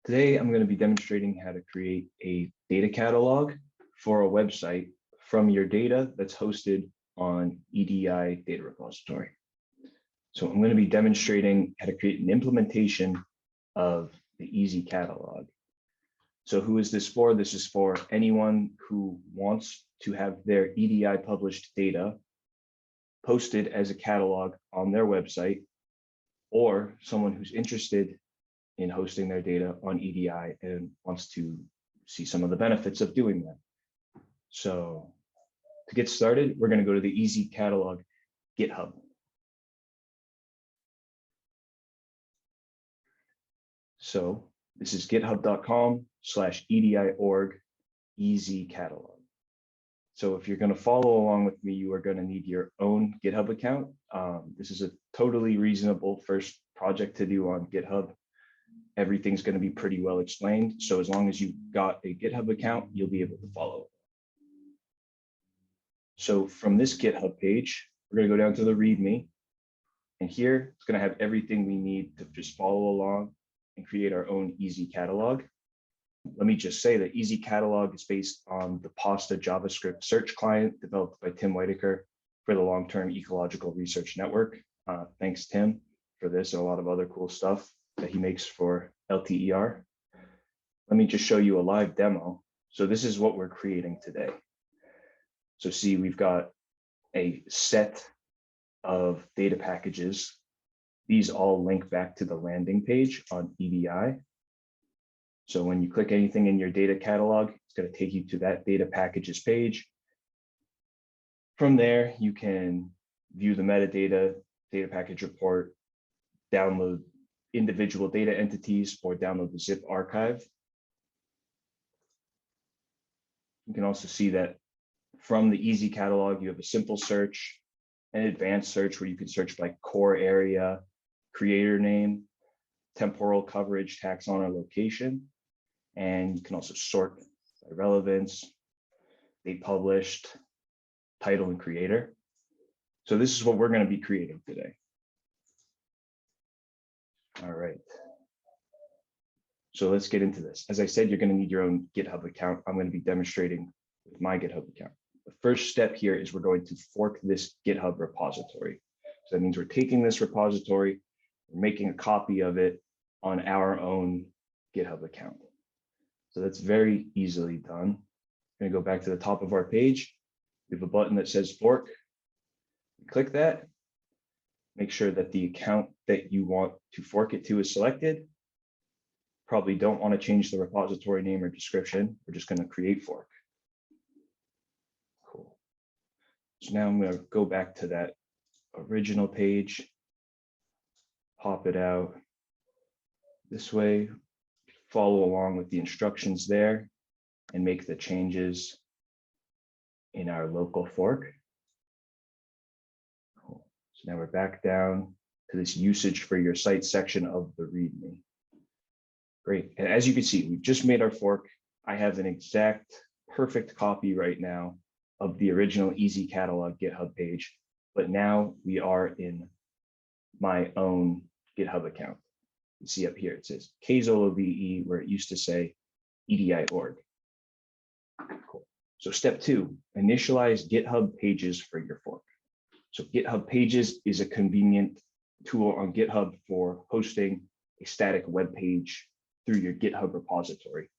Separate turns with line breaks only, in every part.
Today, I'm going to be demonstrating how to create a data catalog for a website from your data that's hosted on EDI data repository. So I'm going to be demonstrating how to create an implementation of the ezCatalog. So who is this for? This is for anyone who wants to have their EDI published data posted as a catalog on their website, or someone who's interested in hosting their data on EDI and wants to see some of the benefits of doing that. So to get started, we're going to go to the ezCatalog GitHub. So this is github.com/EDI.org ezCatalog. So if you're going to follow along with me, you are going to need your own GitHub account. This is a totally reasonable first project to do on GitHub. Everything's going to be pretty well explained. So as long as you've got a GitHub account, you'll be able to follow. So from this GitHub page, we're going to go down to the README. And here it's going to have everything we need to just follow along and create our own ezCatalog. Let me just say that ezCatalog is based on the Pasta JavaScript search client developed by Tim Whitaker for the Long-Term Ecological Research Network. Thanks, Tim, for this and a lot of other cool stuff that he makes for LTER. Let me just show you a live demo. So this is what we're creating today. So see, we've got a set of data packages. These all link back to the landing page on EDI. So when you click anything in your data catalog, it's going to take you to that data packages page. From there, you can view the metadata, data package report, download individual data entities, or download the zip archive. You can also see that from the ezCatalog, you have a simple search, an advanced search where you can search by core area, creator name, temporal coverage, taxon, or location. And you can also sort by relevance, date published, title, and creator. So this is what we're going to be creating today. All right. So let's get into this. As I said, you're going to need your own GitHub account. I'm going to be demonstrating with my GitHub account. The first step here is we're going to fork this GitHub repository. So that means we're taking this repository, we're making a copy of it on our own GitHub account. So that's very easily done. I'm going to go back to the top of our page. We have a button that says fork. Click that. Make sure that the account that you want to fork it to is selected. Probably don't want to change the repository name or description. We're just going to create fork. Cool. So now I'm going to go back to that original page, pop it out this way, follow along with the instructions there, and make the changes in our local fork. Cool. So now we're back down to this usage for your site section of the README. Great. And as you can see, we've just made our fork. I have an exact perfect copy right now of the original ezCatalog GitHub page, but now we are in my own GitHub account. You see up here, it says KZOLOVE, where it used to say EDI.org. Cool. So step 2, initialize GitHub pages for your fork. So GitHub pages is a convenient tool on GitHub for hosting a static web page through your GitHub repository.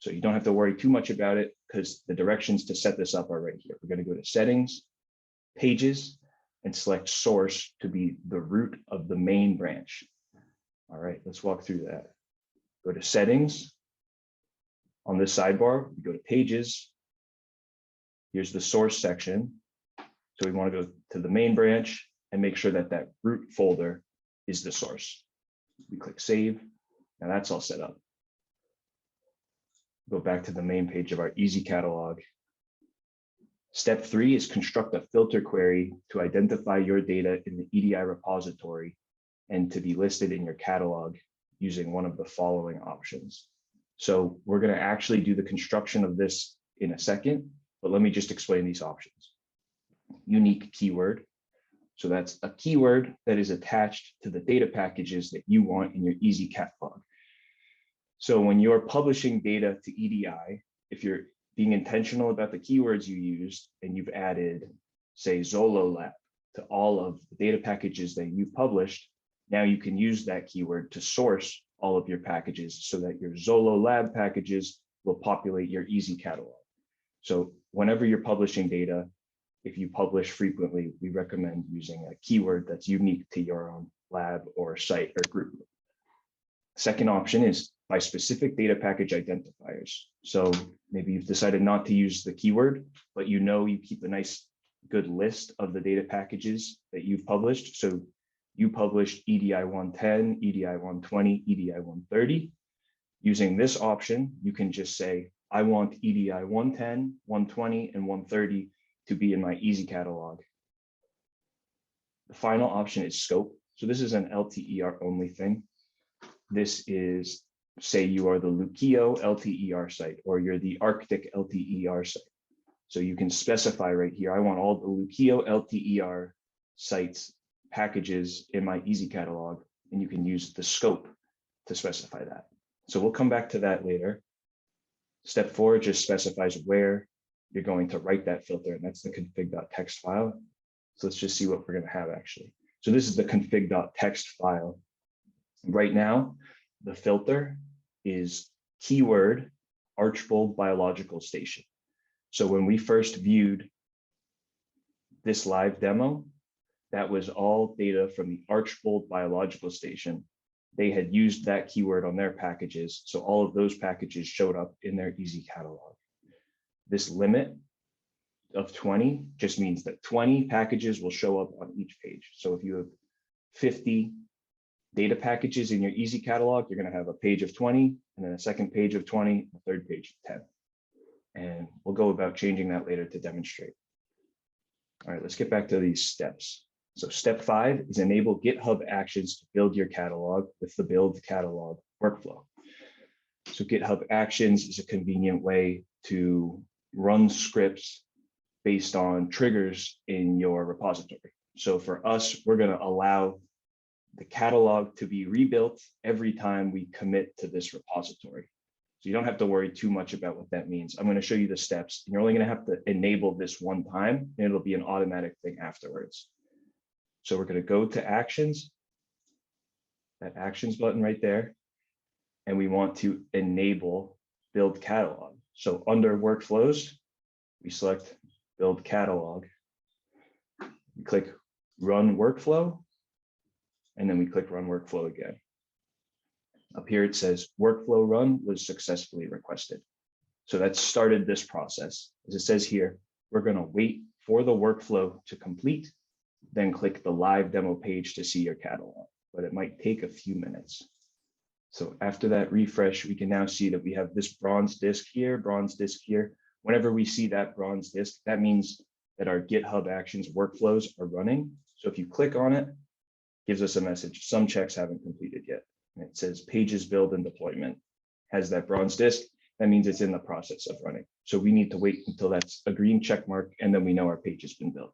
So you don't have to worry too much about it because the directions to set this up are right here. We're going to go to settings, pages, and select source to be the root of the main branch. All right, let's walk through that. Go to settings. On this sidebar, we go to pages. Here's the source section. So we want to go to the main branch and make sure that that root folder is the source. We click save. Now that's all set up. Go back to the main page of our ezCatalog. Step 3 is construct a filter query to identify your data in the EDI repository and to be listed in your catalog using one of the following options. So we're going to actually do the construction of this in a second, but let me just explain these options. Unique keyword. So that's a keyword that is attached to the data packages that you want in your ezCatalog. So when you're publishing data to EDI, if you're being intentional about the keywords you used and you've added, say, Zololab to all of the data packages that you've published, now you can use that keyword to source all of your packages so that your Zololab packages will populate your ezCatalog. So whenever you're publishing data, if you publish frequently, we recommend using a keyword that's unique to your own lab or site or group. Second option is by specific data package identifiers. So maybe you've decided not to use the keyword, but you know you keep a nice, good list of the data packages that you've published. So you published EDI 110, EDI 120, EDI 130. Using this option, you can just say, I want EDI 110, 120, and 130 to be in my ezCatalog. The final option is scope. So this is an LTER only thing. This is, say you are the Lucio LTER site, or you're the Arctic LTER site. So you can specify right here, I want all the Lucio LTER sites packages in my ezCatalog, and you can use the scope to specify that. So we'll come back to that later. Step 4 just specifies where you're going to write that filter, and that's the config.txt file. So let's just see what we're going to have actually. So this is the config.txt file. Right now, the filter is keyword Archbold biological station. So when we first viewed this live demo, that was all data from the Archbold biological station. They had used that keyword on their packages. So all of those packages showed up in their ezCatalog. This limit of 20 just means that 20 packages will show up on each page. So if you have 50 data packages in your ezCatalog, you're going to have a page of 20, and then a second page of 20, a third page of 10. And we'll go about changing that later to demonstrate. All right, let's get back to these steps. So step 5 is enable GitHub Actions to build your catalog with the build catalog workflow. So GitHub Actions is a convenient way to run scripts based on triggers in your repository. So for us, we're going to allow the catalog to be rebuilt every time we commit to this repository. So you don't have to worry too much about what that means. I'm going to show you the steps, and you're only going to have to enable this one time, and it'll be an automatic thing afterwards. So we're going to go to Actions, that Actions button right there, and we want to enable Build Catalog. So under Workflows, we select Build Catalog. We click Run Workflow, and then we click Run Workflow again. Up here it says Workflow Run was successfully requested. So that started this process. As it says here, we're going to wait for the workflow to complete, then click the live demo page to see your catalog, but it might take a few minutes. So after that refresh, we can now see that we have this bronze disk here, bronze disk here. Whenever we see that bronze disk, that means that our GitHub Actions workflows are running. So if you click on it, it gives us a message, some checks haven't completed yet. And it says pages build and deployment has that bronze disk. That means it's in the process of running. So we need to wait until that's a green check mark, and then we know our page has been built.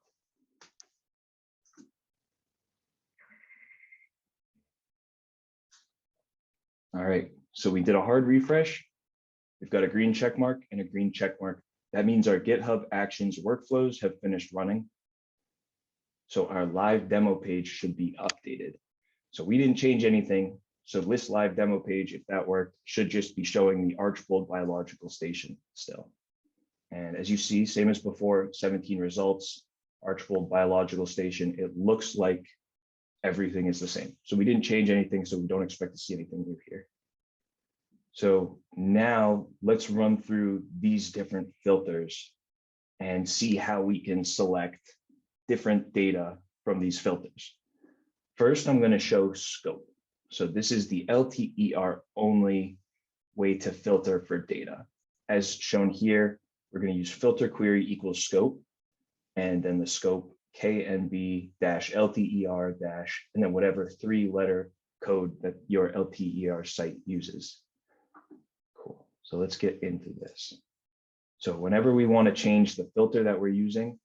All right, so we did a hard refresh. We've got a green check mark and a green check mark. That means our GitHub Actions workflows have finished running. So our live demo page should be updated. So we didn't change anything. So this live demo page, if that worked, should just be showing the Archbold biological station still. And as you see, same as before, 17 results, Archbold biological station. It looks like everything is the same. So we didn't change anything, so we don't expect to see anything new here. So now let's run through these different filters and see how we can select different data from these filters. First, I'm going to show scope. So this is the LTER only way to filter for data. As shown here, we're going to use filter query equals scope, and then the scope knb-lter- and then whatever 3-letter code that your LTER site uses. Cool. So let's get into this. So whenever we want to change the filter that we're using,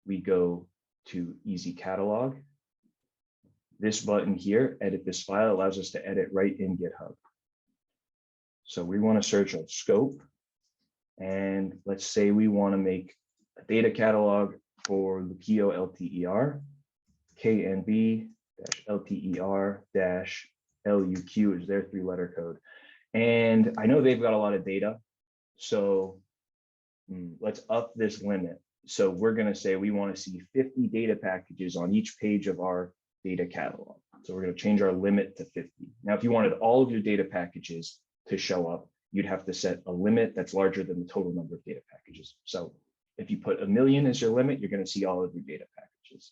we go to ezCatalog. This button here, edit this file, allows us to edit right in GitHub. So we want to search on scope. And let's say we want to make a data catalog for Lukio LTER, KNB-LTER-LUQ is their 3-letter code. And I know they've got a lot of data. So let's up this limit. So we're going to say we want to see 50 data packages on each page of our data catalog. So we're going to change our limit to 50. Now, if you wanted all of your data packages to show up, you'd have to set a limit that's larger than the total number of data packages. So if you put 1,000,000 as your limit, you're going to see all of your data packages.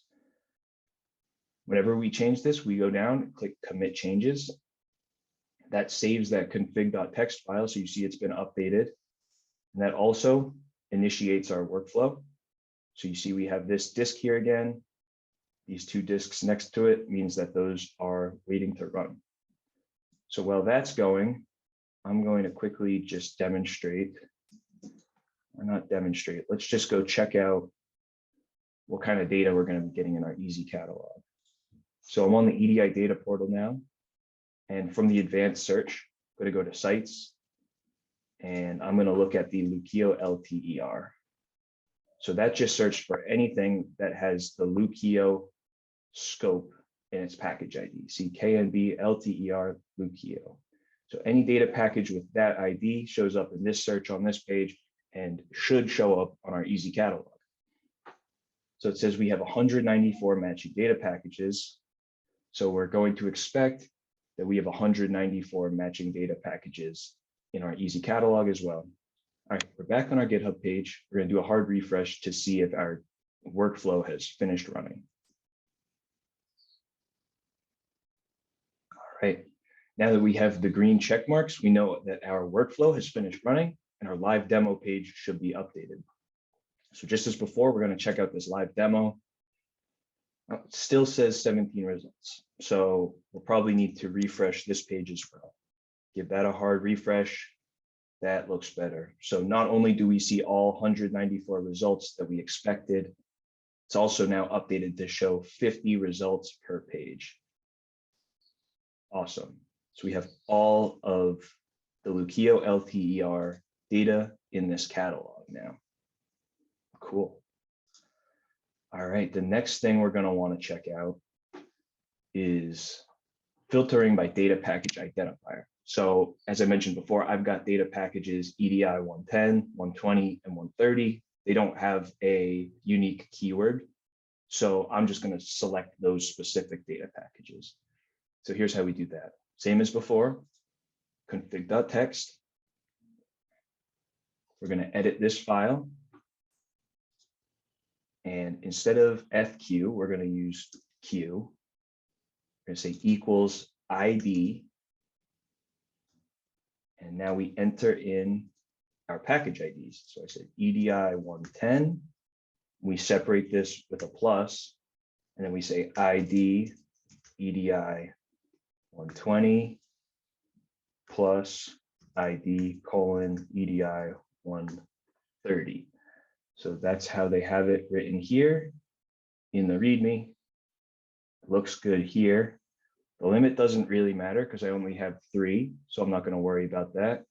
Whenever we change this, we go down and click commit changes. That saves that config.txt file. So you see it's been updated. And that also initiates our workflow. So you see we have this disk here again. These 2 disks next to it means that those are waiting to run. So while that's going, I'm going to quickly just demonstrate, or not demonstrate, let's just go check out what kind of data we're going to be getting in our ezCatalog. So I'm on the EDI data portal now, and from the advanced search, I'm going to go to sites, and I'm going to look at the Lukio LTER. So that just searched for anything that has the Lukio scope in its package ID. See KNB LTER Lukio. So any data package with that ID shows up in this search on this page and should show up on our ezCatalog. So it says we have 194 matching data packages. So we're going to expect that we have 194 matching data packages in our ezCatalog as well. All right, we're back on our GitHub page. We're going to do a hard refresh to see if our workflow has finished running. All right, now that we have the green check marks, we know that our workflow has finished running and our live demo page should be updated. So just as before, we're going to check out this live demo. It still says 17 results. So we'll probably need to refresh this page as well. Give that a hard refresh. That looks better. So not only do we see all 194 results that we expected, it's also now updated to show 50 results per page. Awesome. So we have all of the Lukio LTER data in this catalog now. Cool. All right, the next thing we're going to want to check out is filtering by data package identifier. So as I mentioned before, I've got data packages EDI 110, 120, and 130. They don't have a unique keyword. So I'm just going to select those specific data packages. So here's how we do that. Same as before, config.txt. We're going to edit this file. And instead of FQ, we're going to use Q. We're going to say equals ID. And now we enter in our package IDs. So I said EDI 110. We separate this with a plus, and then we say ID EDI 120 plus ID colon EDI 130. So that's how they have it written here in the README. It looks good here. The limit doesn't really matter because I only have 3, so I'm not going to worry about that.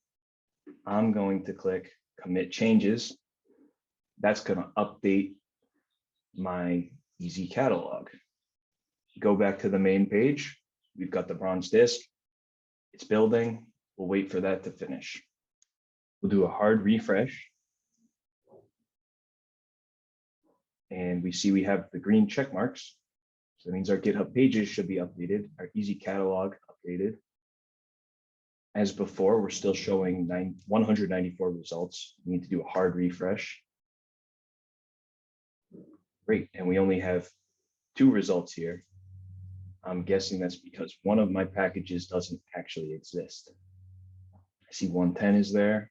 I'm going to click commit changes. That's going to update my ezCatalog. Go back to the main page. We've got the bronze disk. It's building. We'll wait for that to finish. We'll do a hard refresh. And we see we have the green check marks. So that means our GitHub pages should be updated, our ezCatalog updated. As before, we're still showing 194 results. We need to do a hard refresh. Great, and we only have 2 results here. I'm guessing that's because one of my packages doesn't actually exist. I see 110 is there.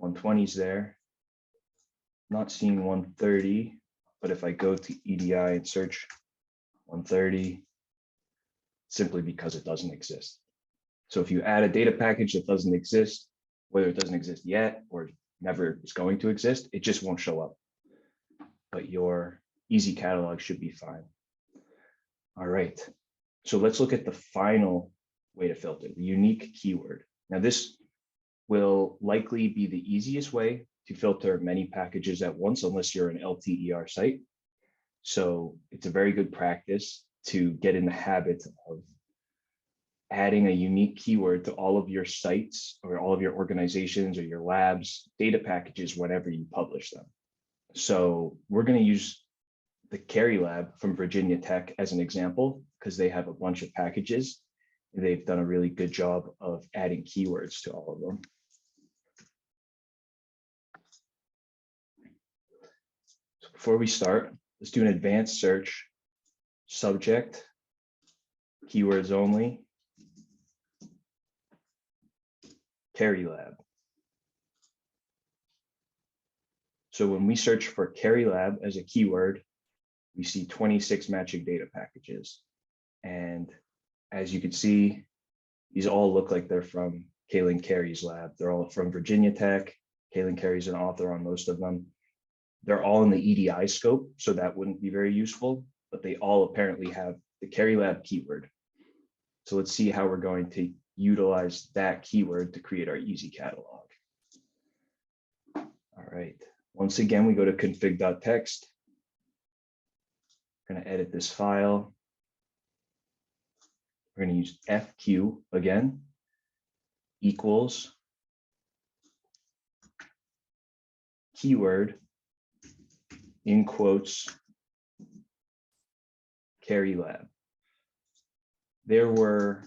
.120 is there. Not seeing 130, but if I go to EDI and search 130, simply because it doesn't exist. So if you add a data package that doesn't exist, whether it doesn't exist yet or never is going to exist, it just won't show up. But your ezCatalog should be fine. All right, so let's look at the final way to filter, the unique keyword. Now this will likely be the easiest way to filter many packages at once, unless you're an LTER site. So it's a very good practice to get in the habit of adding a unique keyword to all of your sites or all of your organizations or your labs data packages whenever you publish them. So we're going to use the Cary Lab from Virginia Tech as an example, because they have a bunch of packages. They've done a really good job of adding keywords to all of them. So before we start, let's do an advanced search. Subject, keywords only, Cary Lab. So when we search for Cary Lab as a keyword, we see 26 matching data packages. And as you can see, these all look like they're from Kaylin Cary's lab. They're all from Virginia Tech. Kaylin Cary's an author on most of them. They're all in the EDI scope, so that wouldn't be very useful, but they all apparently have the Cary Lab keyword. So let's see how we're going to utilize that keyword to create our ezCatalog. All right, once again, we go to config.txt. We're going to edit this file. We're going to use FQ again, equals keyword in quotes Cary Lab. There were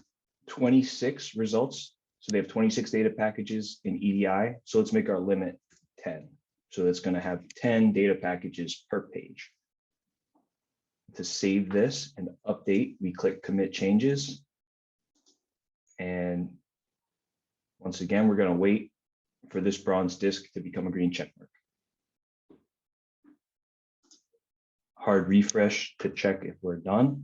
26 results. So they have 26 data packages in EDI. So let's make our limit 10. So that's going to have 10 data packages per page. To save this and update, we click commit changes. And once again, we're going to wait for this bronze disk to become a green check mark. Hard refresh to check if we're done.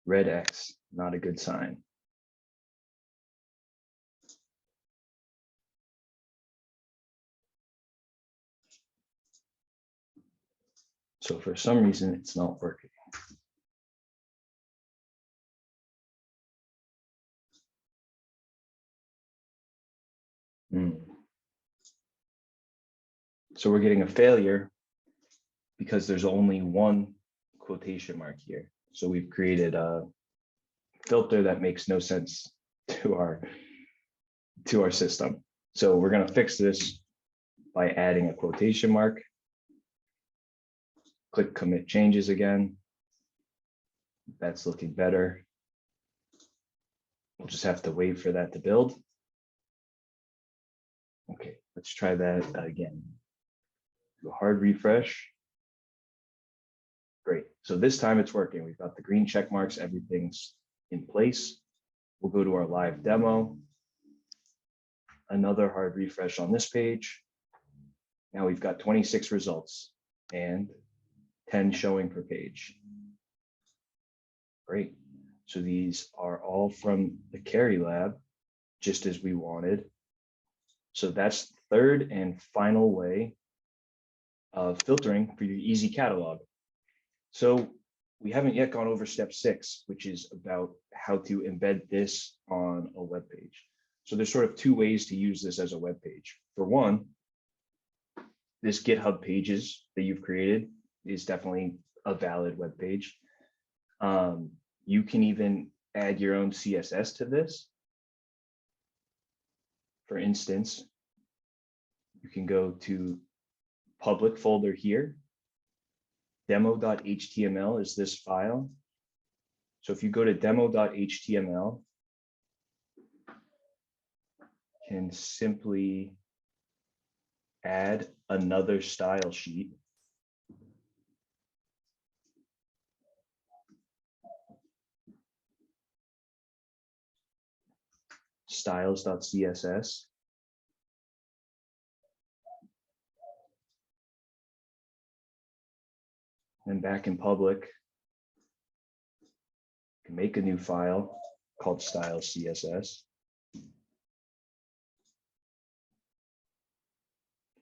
Red X, not a good sign. So for some reason, it's not working. So we're getting a failure because there's only one quotation mark here. So we've created a filter that makes no sense to our system. So we're going to fix this by adding a quotation mark. Click commit changes again. That's looking better. We'll just have to wait for that to build. Okay, let's try that again. Do a hard refresh. Great. So this time it's working. We've got the green check marks. Everything's in place. We'll go to our live demo. Another hard refresh on this page. Now we've got 26 results and 10 showing per page. Great. So these are all from the Cary Lab, just as we wanted. So that's the third and final way of filtering for your ezCatalog. So we haven't yet gone over step 6, which is about how to embed this on a web page. So there's sort of two ways to use this as a web page. For one, this GitHub pages that you've created is definitely a valid web page. You can even add your own CSS to this. For instance, you can go to public folder here. Demo.html is this file. So if you go to demo.html, you can simply add another style sheet. Styles.css. And back in public, you can make a new file called Stylescss.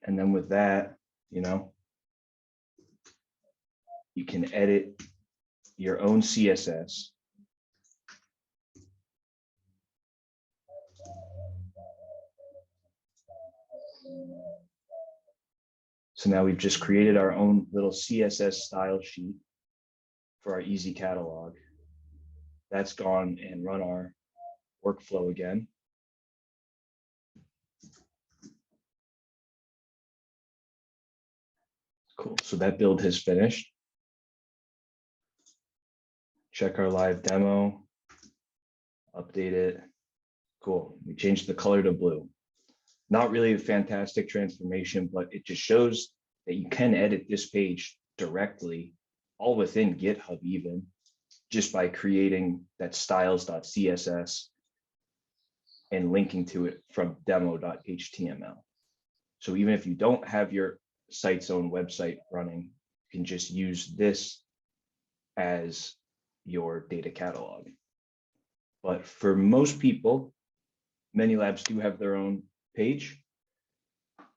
And then with that, you can edit your own CSS. So now we've just created our own little CSS style sheet for our ezCatalog. That's gone and run our workflow again. Cool, so that build has finished. Check our live demo, update it. Cool, we changed the color to blue. Not really a fantastic transformation, but it just shows that you can edit this page directly, all within GitHub even, just by creating that styles.css and linking to it from demo.html. So even if you don't have your site's own website running, you can just use this as your data catalog. But for most people, many labs do have their own page.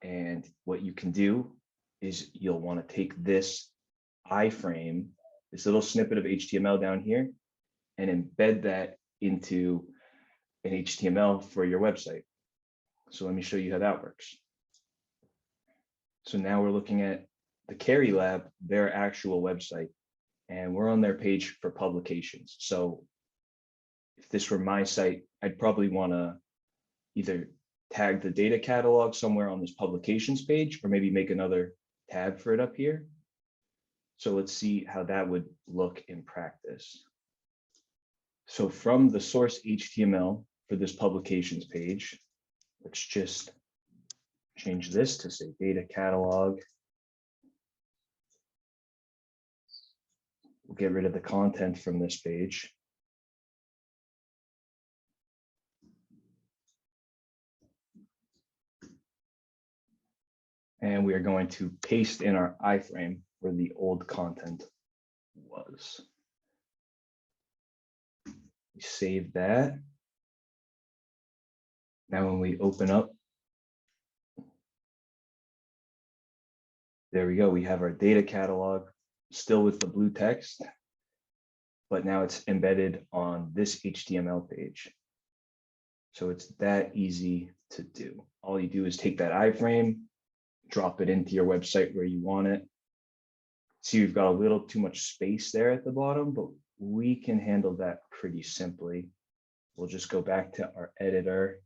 And what you can do is you'll want to take this iframe, this little snippet of HTML down here, and embed that into an HTML for your website. So let me show you how that works. So now we're looking at the Carey Lab, their actual website, and we're on their page for publications. So if this were my site, I'd probably want to either tag the data catalog somewhere on this publications page, or maybe make another tab for it up here. So let's see how that would look in practice. So from the source HTML for this publications page, let's just change this to say data catalog. We'll get rid of the content from this page. And we are going to paste in our iframe where the old content was. We save that. Now when we open up, there we go. We have our data catalog still with the blue text, but now it's embedded on this HTML page. So it's that easy to do. All you do is take that iframe, drop it into your website where you want it. See, we've got a little too much space there at the bottom, but we can handle that pretty simply. We'll just go back to our editor.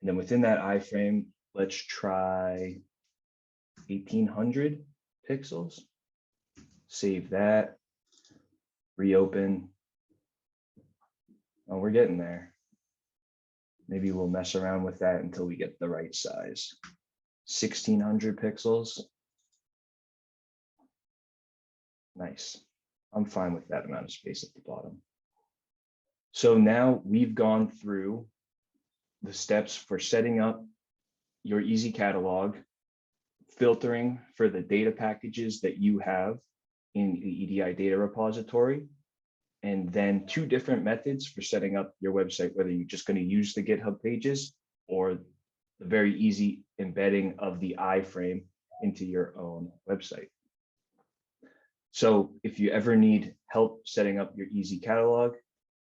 And then within that iframe, let's try 1800 pixels. Save that, reopen. Oh, we're getting there. Maybe we'll mess around with that until we get the right size. 1600 pixels. Nice. I'm fine with that amount of space at the bottom. So now we've gone through the steps for setting up your ezCatalog, filtering for the data packages that you have in the EDI data repository, and then 2 different methods for setting up your website, whether you're just going to use the GitHub pages or the very easy embedding of the iframe into your own website. So if you ever need help setting up your ezCatalog,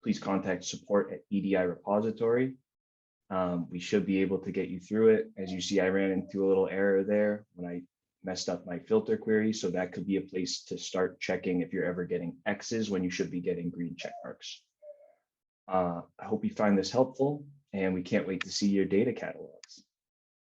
please contact support at EDI repository. We should be able to get you through it. As you see, I ran into a little error there when I messed up my filter query. So that could be a place to start checking if you're ever getting X's when you should be getting green check marks. I hope you find this helpful, and we can't wait to see your data catalogs.